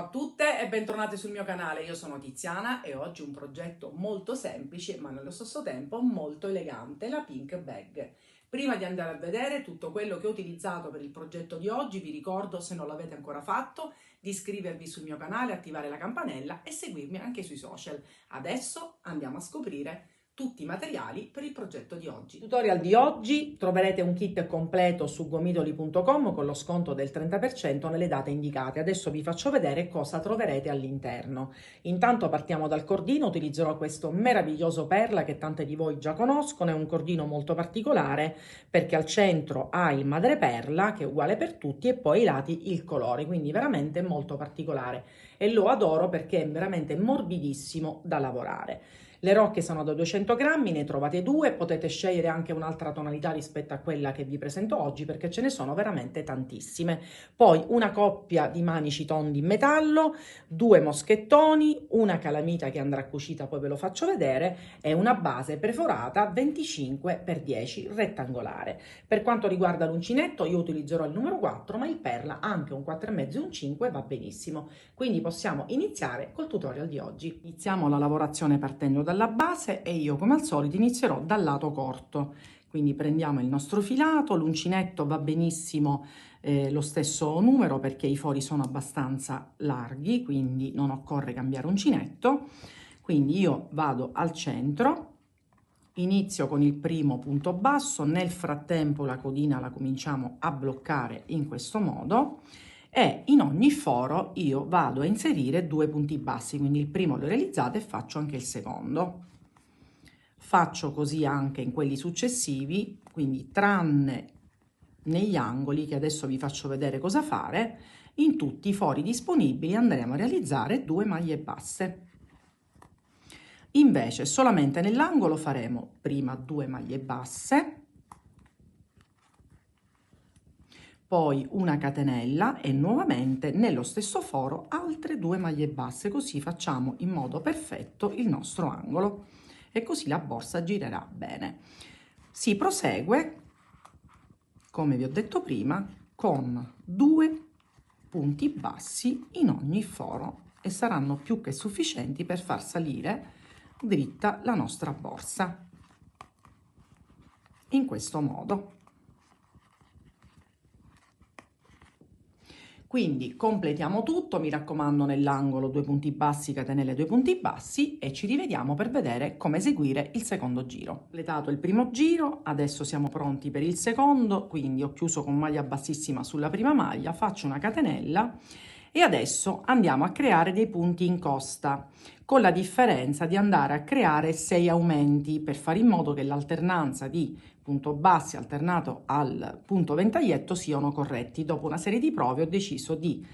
Ciao a tutte e bentornate sul mio canale, io sono Tiziana e oggi un progetto molto semplice ma nello stesso tempo molto elegante, la Pink Bag. Prima di andare a vedere tutto quello che ho utilizzato per il progetto di oggi, vi ricordo, se non l'avete ancora fatto, di iscrivervi sul mio canale, attivare la campanella e seguirmi anche sui social. Adesso andiamo a scoprire tutti i materiali per il progetto di oggi. Nel tutorial di oggi troverete un kit completo su gomitoli.com con lo sconto del 30% nelle date indicate. Adesso vi faccio vedere cosa troverete all'interno. Intanto partiamo dal cordino, utilizzerò questo meraviglioso perla che tante di voi già conoscono, è un cordino molto particolare perché al centro ha il madreperla che è uguale per tutti e poi ai lati il colore, quindi veramente molto particolare e lo adoro perché è veramente morbidissimo da lavorare. Le rocche sono da 200 grammi, ne trovate due, potete scegliere anche un'altra tonalità rispetto a quella che vi presento oggi perché ce ne sono veramente tantissime. Poi una coppia di manici tondi in metallo, due moschettoni, una calamita che andrà cucita, poi ve lo faccio vedere, e una base perforata 25x10 rettangolare. Per quanto riguarda l'uncinetto io utilizzerò il numero 4, ma il perla anche un 4,5 e un 5 va benissimo. Quindi possiamo iniziare col tutorial di oggi. Iniziamo la lavorazione partendo dalla base e io come al solito inizierò dal lato corto. Quindi prendiamo il nostro filato, l'uncinetto va benissimo lo stesso numero perché i fori sono abbastanza larghi, quindi non occorre cambiare uncinetto. Quindi io vado al centro, inizio con il primo punto basso, nel frattempo la codina la cominciamo a bloccare in questo modo e in ogni foro io vado a inserire due punti bassi, quindi il primo lo realizzate e faccio anche il secondo. Faccio così anche in quelli successivi, quindi tranne negli angoli che adesso vi faccio vedere cosa fare, in tutti i fori disponibili andremo a realizzare due maglie basse. Invece solamente nell'angolo faremo prima due maglie basse, poi una catenella e nuovamente nello stesso foro altre due maglie basse, così facciamo in modo perfetto il nostro angolo e così la borsa girerà bene. Si prosegue, come vi ho detto prima, con due punti bassi in ogni foro e saranno più che sufficienti per far salire dritta la nostra borsa in questo modo. Quindi completiamo tutto, mi raccomando nell'angolo due punti bassi, catenelle, due punti bassi e ci rivediamo per vedere come eseguire il secondo giro. Completato il primo giro, adesso siamo pronti per il secondo, quindi ho chiuso con maglia bassissima sulla prima maglia, faccio una catenella e adesso andiamo a creare dei punti in costa, con la differenza di andare a creare 6 aumenti per fare in modo che l'alternanza di punto bassi alternato al punto ventaglietto siano corretti. Dopo una serie di prove ho deciso di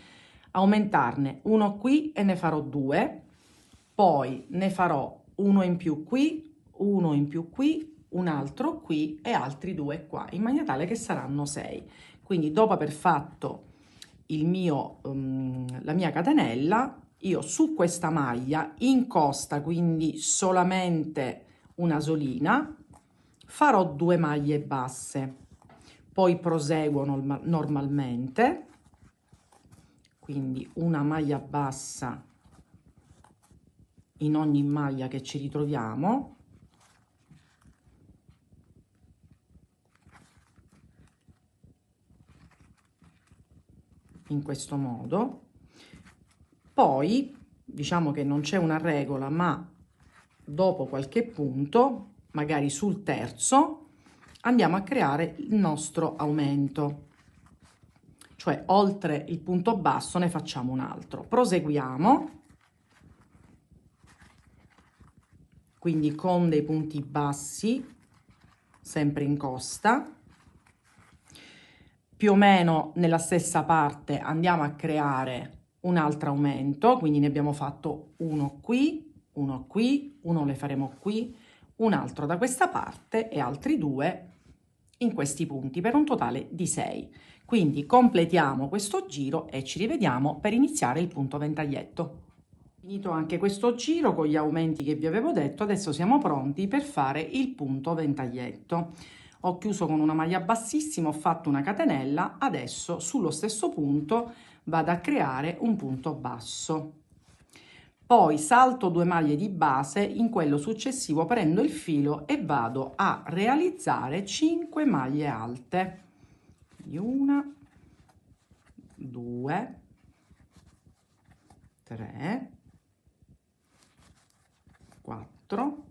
aumentarne uno qui e ne farò due, poi ne farò uno in più qui, uno in più qui, un altro qui e altri due qua, in maniera tale che saranno 6. Quindi dopo aver fatto la mia catenella, io su questa maglia in costa, quindi solamente una solina, farò due maglie basse, poi proseguo normalmente, quindi una maglia bassa in ogni maglia che ci ritroviamo, in questo modo. Poi diciamo che non c'è una regola, ma dopo qualche punto, magari sul terzo, andiamo a creare il nostro aumento, cioè oltre il punto basso ne facciamo un altro. Proseguiamo, quindi con dei punti bassi, sempre in costa, più o meno nella stessa parte andiamo a creare un altro aumento, quindi ne abbiamo fatto uno qui, uno le faremo qui, un altro da questa parte e altri due in questi punti per un totale di 6. Quindi completiamo questo giro e ci rivediamo per iniziare il punto ventaglietto. Finito anche questo giro con gli aumenti che vi avevo detto, adesso siamo pronti per fare il punto ventaglietto. ho chiuso con una maglia bassissima, ho fatto una catenella, adesso sullo stesso punto vado a creare un punto basso. Poi salto 2 maglie di base, in quello successivo prendo il filo e vado a realizzare 5 maglie alte. 1, 2, 3, 4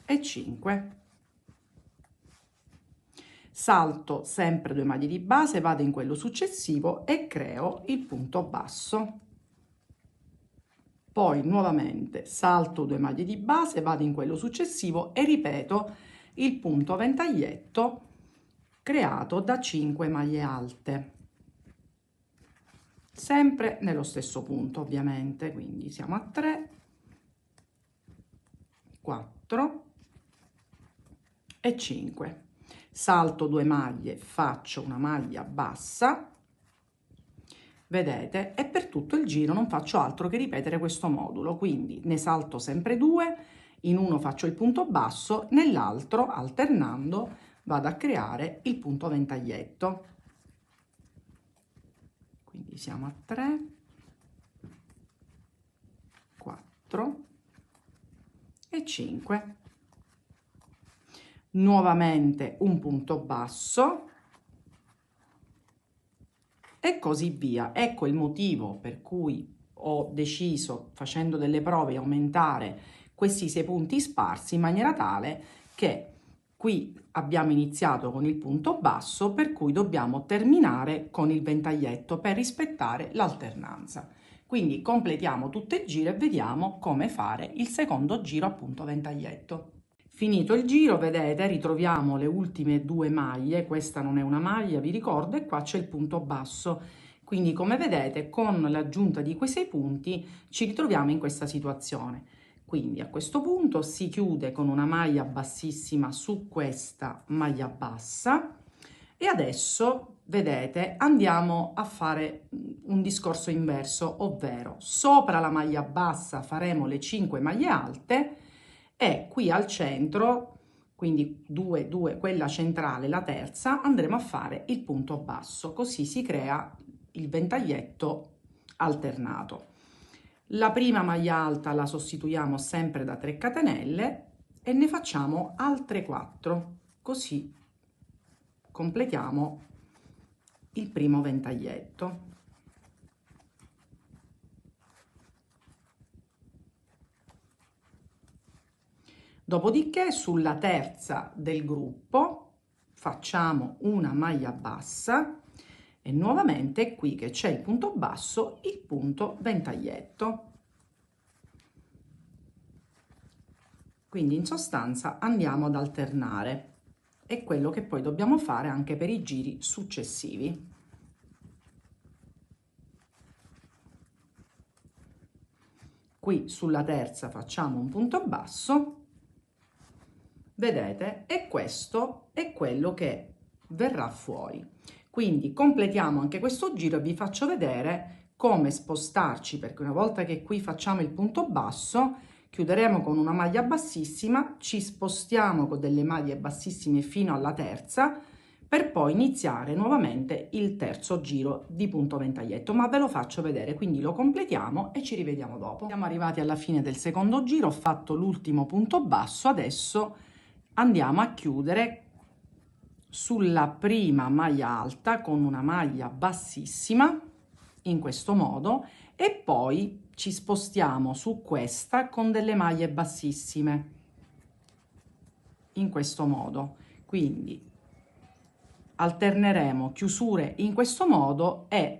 e 5. Salto sempre 2 maglie di base, vado in quello successivo e creo il punto basso. Poi nuovamente salto 2 maglie di base, vado in quello successivo e ripeto il punto ventaglietto creato da 5 maglie alte, sempre nello stesso punto ovviamente, quindi siamo a 3, 4 e 5. Salto 2 maglie, faccio una maglia bassa, vedete, e per tutto il giro non faccio altro che ripetere questo modulo, quindi ne salto sempre 2, in uno faccio il punto basso, nell'altro alternando vado a creare il punto ventaglietto. Quindi siamo a 3, 4 e 5. Nuovamente un punto basso e così via. Ecco il motivo per cui ho deciso, facendo delle prove, aumentare questi 6 punti sparsi in maniera tale che qui abbiamo iniziato con il punto basso, per cui dobbiamo terminare con il ventaglietto per rispettare l'alternanza. Quindi completiamo tutto il giro e vediamo come fare il secondo giro a punto ventaglietto. Finito il giro, vedete, ritroviamo le ultime 2 maglie, questa non è una maglia, vi ricordo, e qua c'è il punto basso. Quindi come vedete, con l'aggiunta di quei 6 punti ci ritroviamo in questa situazione. Quindi a questo punto si chiude con una maglia bassissima su questa maglia bassa e adesso, vedete, andiamo a fare un discorso inverso, ovvero sopra la maglia bassa faremo le 5 maglie alte e qui al centro, quindi 2, 2, quella centrale, la terza, andremo a fare il punto basso, così si crea il ventaglietto alternato. La prima maglia alta la sostituiamo sempre da 3 catenelle e ne facciamo altre 4, così completiamo il primo ventaglietto. Dopodiché sulla terza del gruppo facciamo una maglia bassa e nuovamente qui che c'è il punto basso, il punto ventaglietto. Quindi in sostanza andiamo ad alternare. È quello che poi dobbiamo fare anche per i giri successivi. Qui sulla terza facciamo un punto basso. Vedete? E questo è quello che verrà fuori. Quindi completiamo anche questo giro e vi faccio vedere come spostarci, perché una volta che qui facciamo il punto basso, chiuderemo con una maglia bassissima, ci spostiamo con delle maglie bassissime fino alla terza, per poi iniziare nuovamente il terzo giro di punto ventaglietto, ma ve lo faccio vedere, quindi lo completiamo e ci rivediamo dopo. Siamo arrivati alla fine del secondo giro, ho fatto l'ultimo punto basso, adesso andiamo a chiudere sulla prima maglia alta con una maglia bassissima in questo modo e poi ci spostiamo su questa con delle maglie bassissime in questo modo, quindi alterneremo chiusure in questo modo e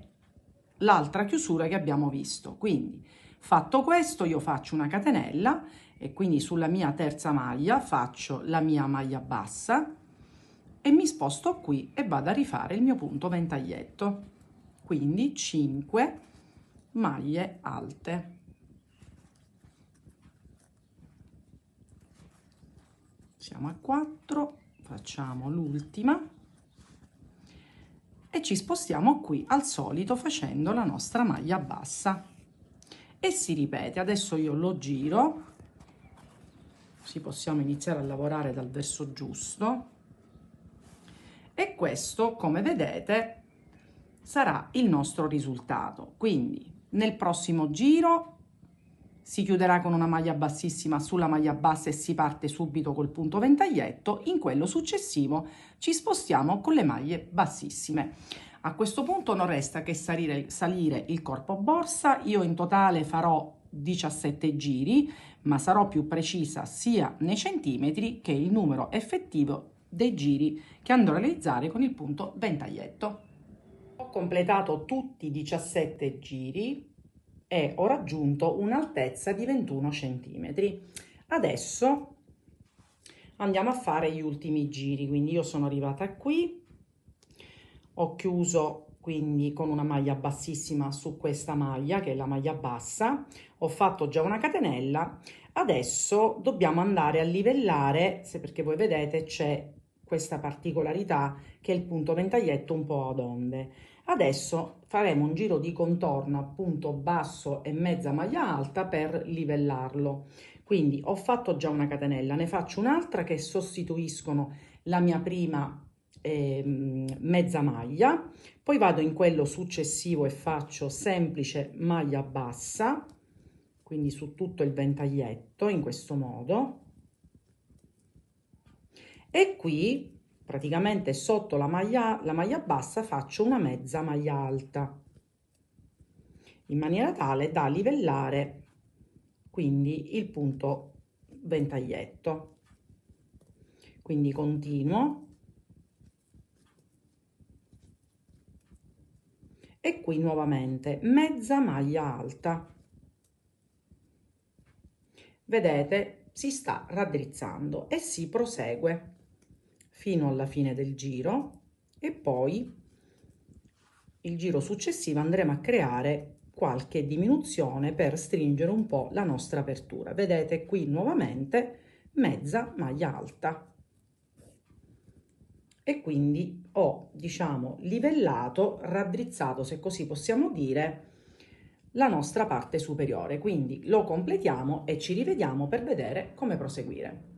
l'altra chiusura che abbiamo visto. Quindi fatto questo io faccio una catenella e quindi sulla mia terza maglia faccio la mia maglia bassa e mi sposto qui e vado a rifare il mio punto ventaglietto, quindi 5 maglie alte. Siamo a 4, facciamo l'ultima e ci spostiamo qui al solito facendo la nostra maglia bassa e si ripete. Adesso io lo giro, così possiamo iniziare a lavorare dal verso giusto. E questo, come vedete, sarà il nostro risultato. Quindi nel prossimo giro si chiuderà con una maglia bassissima sulla maglia bassa e si parte subito col punto ventaglietto. In quello successivo ci spostiamo con le maglie bassissime. A questo punto non resta che salire il corpo borsa. Io in totale farò 17 giri, ma sarò più precisa sia nei centimetri che il numero effettivo dei giri che andrò a realizzare con il punto ventaglietto. Ho completato tutti i 17 giri e ho raggiunto un'altezza di 21 centimetri. Adesso andiamo a fare gli ultimi giri, quindi io sono arrivata qui, ho chiuso quindi con una maglia bassissima su questa maglia che è la maglia bassa, ho fatto già una catenella. Adesso dobbiamo andare a livellare, perché voi vedete c'è questa particolarità che è il punto ventaglietto un po' ad onde. Adesso faremo un giro di contorno a punto basso e mezza maglia alta per livellarlo. Quindi ho fatto già una catenella, ne faccio un'altra che sostituiscono la mia prima mezza maglia, poi vado in quello successivo e faccio semplice maglia bassa, quindi su tutto il ventaglietto in questo modo, e qui praticamente sotto la maglia bassa faccio una mezza maglia alta in maniera tale da livellare quindi il punto ventaglietto. Quindi continuo e qui nuovamente mezza maglia alta. Vedete, si sta raddrizzando e si prosegue fino alla fine del giro, e poi il giro successivo andremo a creare qualche diminuzione per stringere un po' la nostra apertura. Vedete qui nuovamente mezza maglia alta. E quindi ho, diciamo, livellato, raddrizzato, se così possiamo dire, la nostra parte superiore. Quindi lo completiamo e ci rivediamo per vedere come proseguire.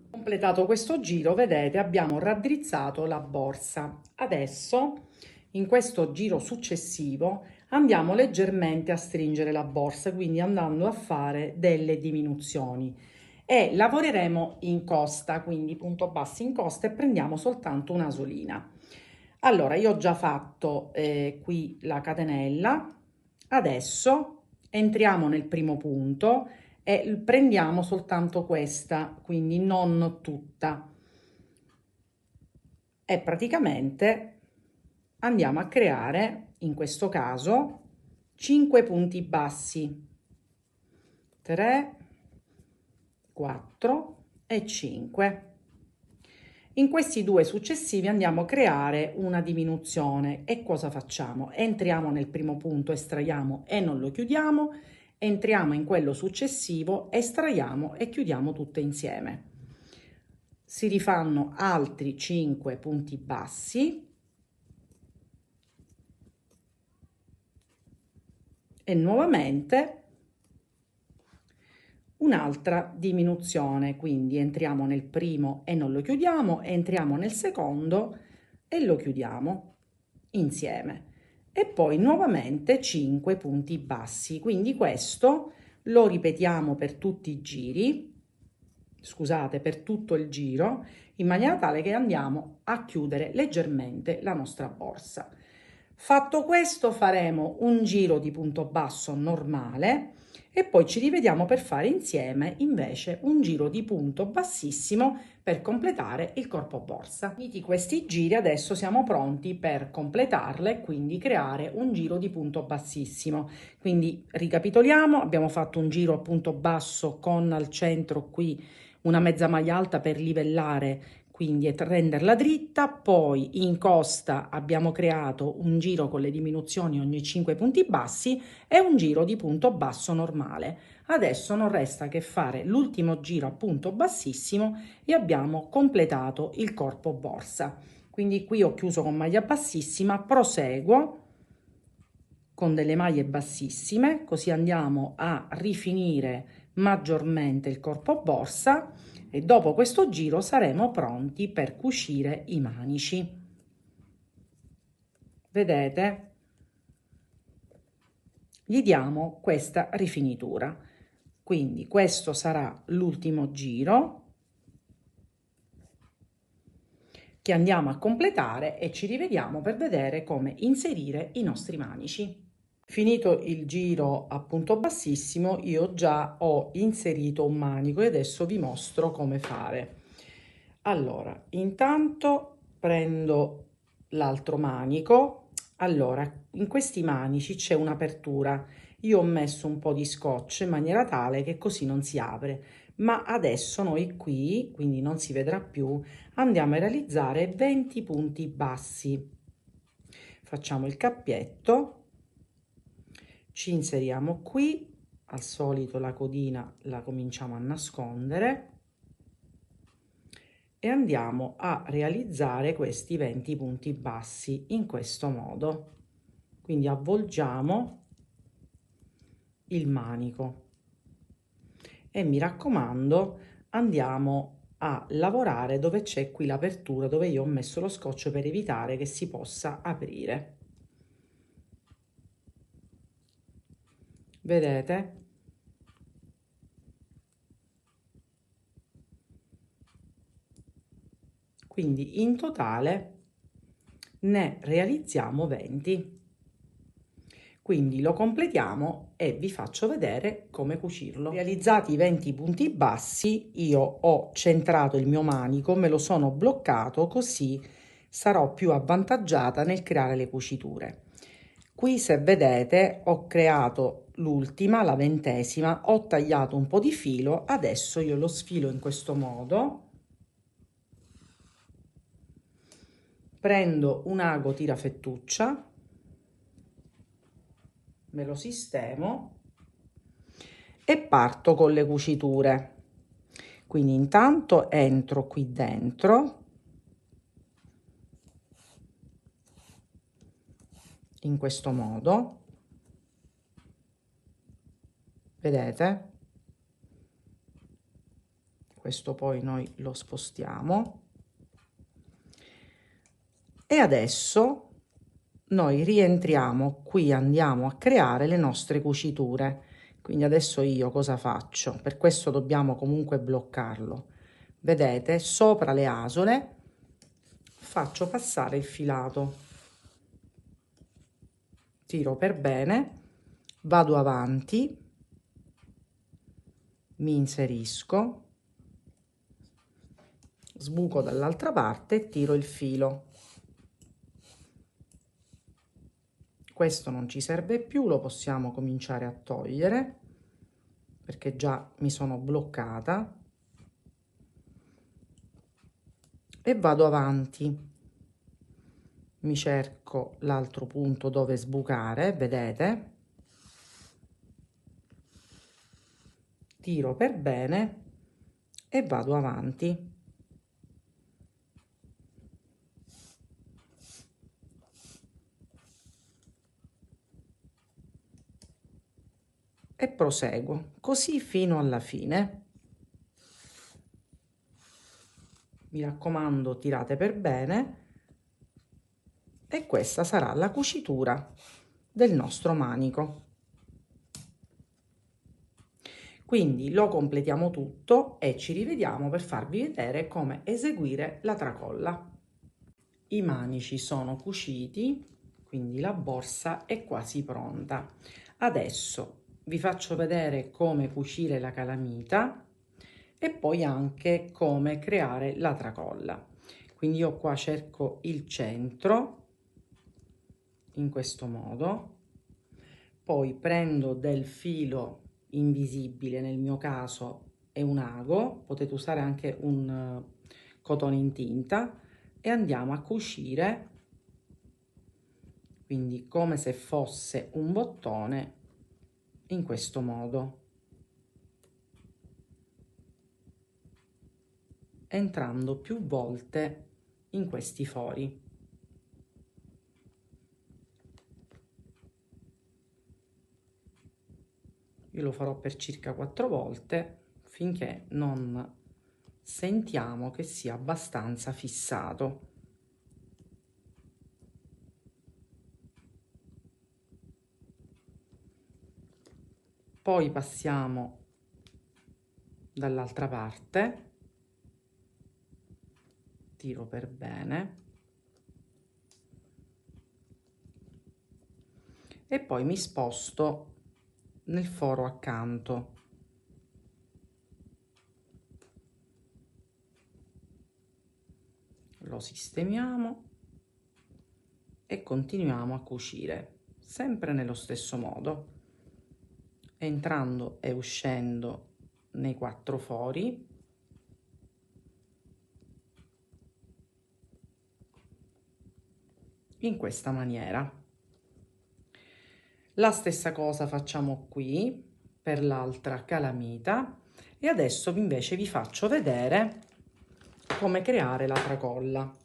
Completato questo giro, vedete, abbiamo raddrizzato la borsa. Adesso, in questo giro successivo, andiamo leggermente a stringere la borsa, quindi andando a fare delle diminuzioni. E lavoreremo in costa, quindi punto basso in costa, e prendiamo soltanto una solina. Allora, io ho già fatto qui la catenella, adesso entriamo nel primo punto e prendiamo soltanto questa, quindi non tutta, e praticamente andiamo a creare in questo caso 5 punti bassi, 3, 4 e 5. In questi due successivi andiamo a creare una diminuzione. E cosa facciamo? Entriamo nel primo punto, estraiamo e non lo chiudiamo, entriamo in quello successivo, estraiamo e chiudiamo tutte insieme. Si rifanno altri 5 punti bassi e nuovamente un'altra diminuzione, quindi entriamo nel primo e non lo chiudiamo, entriamo nel secondo e lo chiudiamo insieme, e poi nuovamente 5 punti bassi. Quindi questo lo ripetiamo per tutti i giri, scusate, per tutto il giro, in maniera tale che andiamo a chiudere leggermente la nostra borsa. Fatto questo, faremo un giro di punto basso normale e poi ci rivediamo per fare insieme invece un giro di punto bassissimo per completare il corpo borsa. Finiti questi giri, adesso siamo pronti per completarle, quindi creare un giro di punto bassissimo. Quindi ricapitoliamo: abbiamo fatto un giro a punto basso con al centro qui una mezza maglia alta per livellare, quindi renderla dritta, poi in costa abbiamo creato un giro con le diminuzioni ogni 5 punti bassi e un giro di punto basso normale. Adesso non resta che fare l'ultimo giro a punto bassissimo e abbiamo completato il corpo borsa. Quindi qui ho chiuso con maglia bassissima, proseguo con delle maglie bassissime, così andiamo a rifinire maggiormente il corpo borsa, e dopo questo giro saremo pronti per cucire i manici. vedete, gli diamo questa rifinitura. Quindi questo sarà l'ultimo giro che andiamo a completare e ci rivediamo per vedere come inserire i nostri manici. Finito il giro a punto bassissimo, io già ho inserito un manico e adesso vi mostro come fare. Allora, intanto prendo l'altro manico. Allora, in questi manici c'è un'apertura. Io ho messo un po' di scotch in maniera tale che così non si apre, ma adesso noi qui, quindi non si vedrà più, andiamo a realizzare 20 punti bassi. Facciamo il cappietto, ci inseriamo qui, al solito la codina la cominciamo a nascondere e andiamo a realizzare questi 20 punti bassi in questo modo. Quindi avvolgiamo il manico e mi raccomando andiamo a lavorare dove c'è qui l'apertura, dove io ho messo lo scotch per evitare che si possa aprire. Vedete? Quindi in totale ne realizziamo 20. Quindi lo completiamo e vi faccio vedere come cucirlo. Realizzati i 20 punti bassi, io ho centrato il mio manico, me lo sono bloccato, così sarò più avvantaggiata nel creare le cuciture. Qui, se vedete, ho creato l'ultima, la 20ª, ho tagliato un po' di filo, adesso io lo sfilo in questo modo. Prendo un ago tirafettuccia, me lo sistemo e parto con le cuciture. Quindi intanto entro qui dentro, in questo modo, vedete? Questo poi noi lo spostiamo. E adesso noi rientriamo qui, andiamo a creare le nostre cuciture. Quindi adesso io cosa faccio? Per questo dobbiamo comunque bloccarlo. Vedete, sopra le asole faccio passare il filato, tiro per bene, vado avanti, mi inserisco, sbuco dall'altra parte e tiro il filo. Questo non ci serve più, lo possiamo cominciare a togliere perché già mi sono bloccata e vado avanti. Mi cerco l'altro punto dove sbucare, vedete? Tiro per bene e vado avanti. E proseguo così fino alla fine. Mi raccomando, tirate per bene e questa sarà la cucitura del nostro manico. Quindi lo completiamo tutto e ci rivediamo per farvi vedere come eseguire la tracolla. I manici sono cuciti, quindi la borsa è quasi pronta. Adesso vi faccio vedere come cucire la calamita e poi anche come creare la tracolla. Quindi io qua cerco il centro in questo modo, poi prendo del filo invisibile, nel mio caso è un ago, potete usare anche un cotone in tinta, e andiamo a cucire, quindi come se fosse un bottone, in questo modo, entrando più volte in questi fori. Io lo farò per circa 4 volte finché non sentiamo che sia abbastanza fissato. Poi passiamo dall'altra parte, tiro per bene e poi mi sposto nel foro accanto. Lo sistemiamo e continuiamo a cucire sempre nello stesso modo, entrando e uscendo nei 4 fori. In questa maniera. La stessa cosa facciamo qui per l'altra calamita e adesso invece vi faccio vedere come creare la tracolla.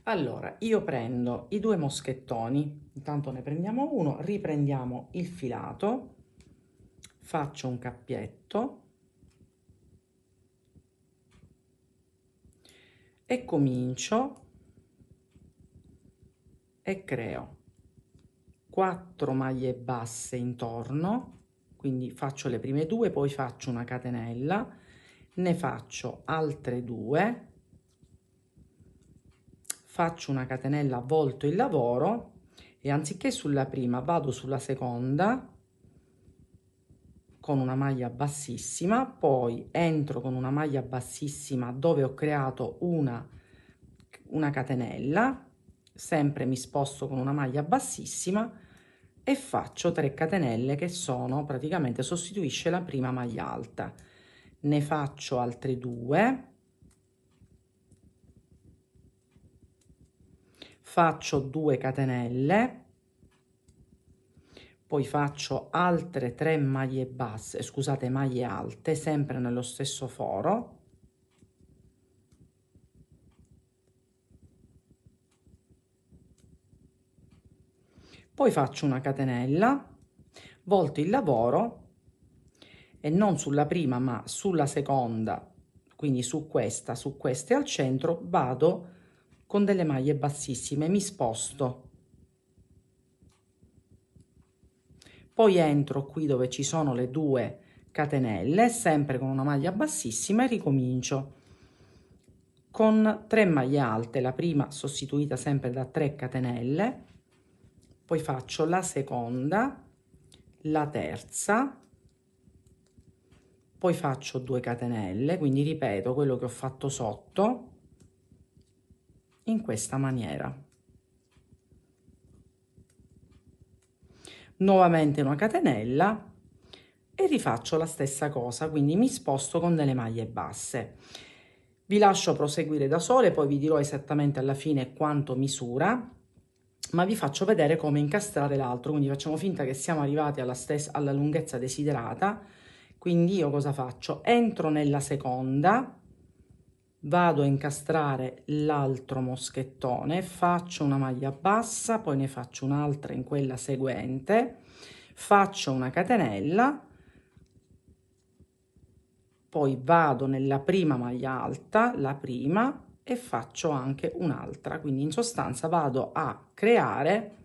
Allora, io prendo i 2 moschettoni, intanto ne prendiamo uno, riprendiamo il filato, faccio un cappietto e comincio e creo 4 maglie basse intorno, quindi faccio le prime 2, poi faccio una catenella, ne faccio altre 2, faccio una catenella, volto il lavoro e anziché sulla prima vado sulla seconda con una maglia bassissima, poi entro con una maglia bassissima dove ho creato una catenella, sempre mi sposto con una maglia bassissima e faccio 3 catenelle che sono praticamente sostituisce la prima maglia alta. Ne faccio altre 2, faccio 2 catenelle, poi faccio altre 3 maglie basse, scusate, maglie alte, sempre nello stesso foro. Poi faccio una catenella, volto il lavoro e non sulla prima ma sulla seconda, quindi su questa e al centro vado con delle maglie bassissime, mi sposto, poi entro qui dove ci sono le 2 catenelle, sempre con una maglia bassissima e ricomincio con 3 maglie alte, la prima sostituita sempre da 3 catenelle, poi faccio la seconda, la terza, poi faccio 2 catenelle, quindi ripeto quello che ho fatto sotto in questa maniera. Nuovamente una catenella e rifaccio la stessa cosa, quindi mi sposto con delle maglie basse. Vi lascio proseguire da sole, poi vi dirò esattamente alla fine quanto misura, ma vi faccio vedere come incastrare l'altro, quindi facciamo finta che siamo arrivati alla lunghezza desiderata. Quindi io cosa faccio? Entro nella seconda, vado a incastrare l'altro moschettone, faccio una maglia bassa, poi ne faccio un'altra in quella seguente, faccio una catenella, poi vado nella prima maglia alta, la prima, e faccio anche un'altra, quindi in sostanza vado a creare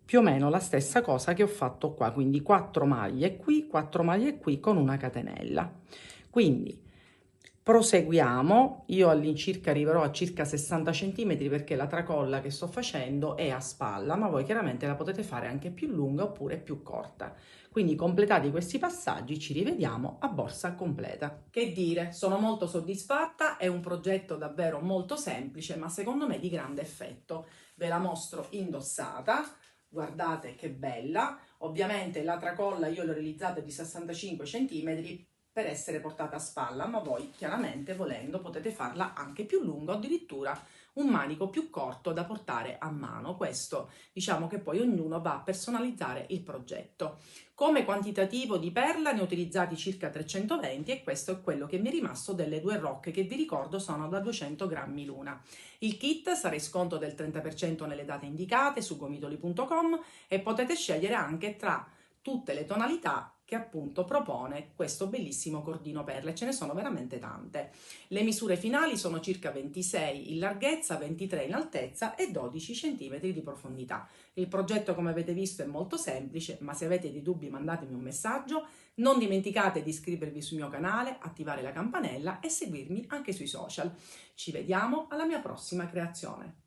più o meno la stessa cosa che ho fatto qua, quindi 4 maglie qui, 4 maglie qui con una catenella. Quindi proseguiamo, io all'incirca arriverò a circa 60 cm perché la tracolla che sto facendo è a spalla, ma voi chiaramente la potete fare anche più lunga oppure più corta. Quindi completati questi passaggi ci rivediamo a borsa completa. Che dire, sono molto soddisfatta, è un progetto davvero molto semplice ma secondo me di grande effetto. Ve la mostro indossata, guardate che bella, ovviamente la tracolla io l'ho realizzata di 65 cm per essere portata a spalla, ma voi chiaramente volendo potete farla anche più lunga o addirittura un manico più corto da portare a mano. Questo diciamo che poi ognuno va a personalizzare il progetto. Come quantitativo di perla ne ho utilizzati circa 320 e questo è quello che mi è rimasto delle 2 rocche che vi ricordo sono da 200 grammi l'una. Il kit sarà in sconto del 30% nelle date indicate su gomitoli.com e potete scegliere anche tra tutte le tonalità che appunto propone questo bellissimo cordino perle. Ce ne sono veramente tante. Le misure finali sono circa 26 in larghezza, 23 in altezza e 12 cm di profondità. Il progetto, come avete visto, è molto semplice, ma se avete dei dubbi mandatemi un messaggio. Non dimenticate di iscrivervi sul mio canale, attivare la campanella e seguirmi anche sui social. Ci vediamo alla mia prossima creazione.